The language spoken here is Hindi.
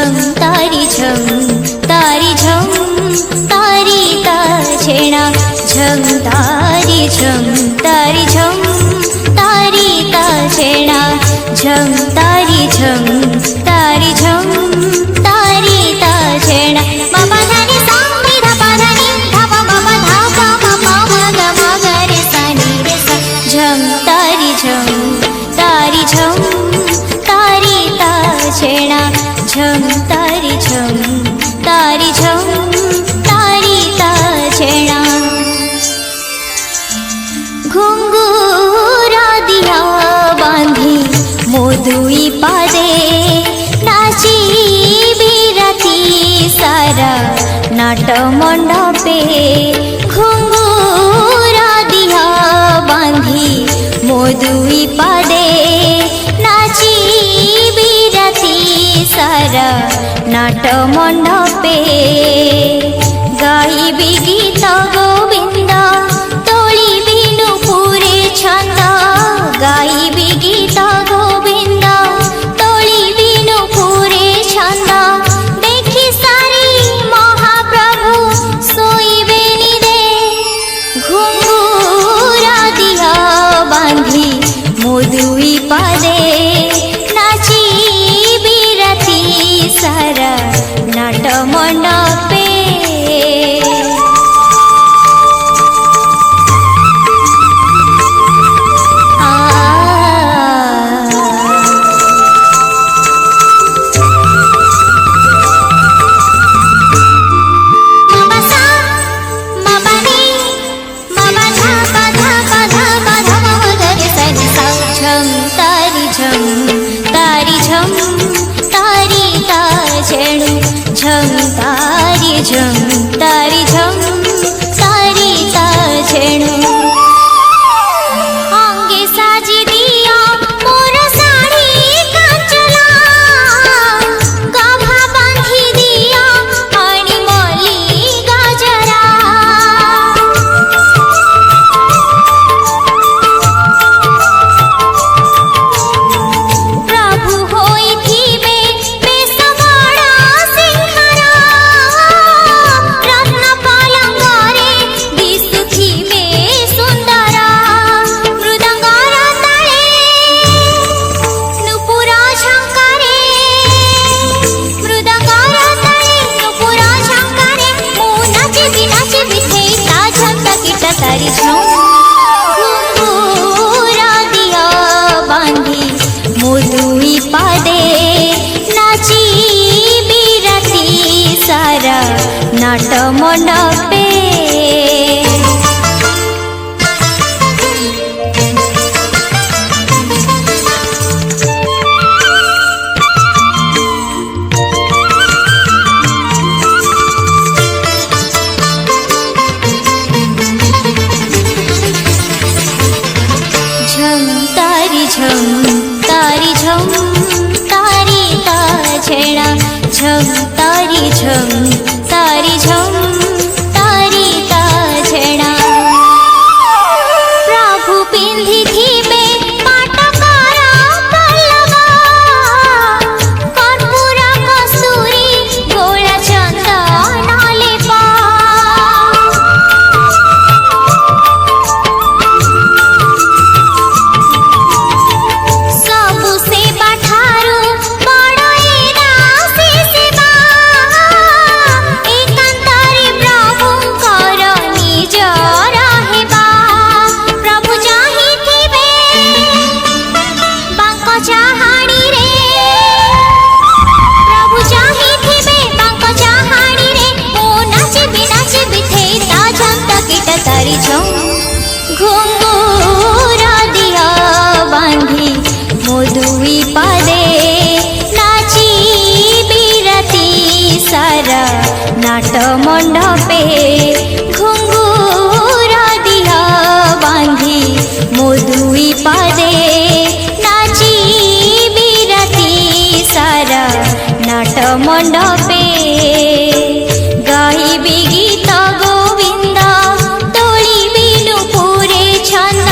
झम तारी झम तारी ता छेणा झम तारी झम तारी ता छेणा झम तारी झम तारी ता छेणा बाबा धानी सा नि धा पा धानी धा पा बाबा धा पा मा पा मा गा रे सा नि रे सा झम तारी झम तारी ता छेणा झम तारी ता छेणा घुंगूरा दिया बांधी मोदुई पादे नाची बिराती सारा नाट मंडपे घुंगूरा दिया बांधी मोदुई पादे नाची बिराती सारा नाट मंडपे गाइबी गीत गोविंद तोली बिनु पूरे छंद गाइबी गीत गोविंद तोली बिनु पूरे छंद देखी सारी महाप्रभु सोईबे निरे घुंगूरा दिया बांधी मोदुई पादे नाची बिराती सारा नाट मंडपे झम तारी ता छेणु अंगे साजी दिया मोर साड़ी कांचला गाभा बांधी दिया पानी मली गाजरा प्रभु होई थीबे बेस बड़ा सिंहारा तारी घुंगूरा दिया बांधी मोदुई पादे नाची बिराती सारा नाट मंडपे तारी ता छेणा झम तारी ता छेणा प्रभु पिंधी थीबे पाटकारा पल्लवा कर्पूरा कस्तूरी गोला चंदन लेपा तारी झम घुंगूरा दिया बांधी मोदुई पादे नाची बिराती सारा नाट मंडपे घुंगूरा दिया बांधी मोदुई पादे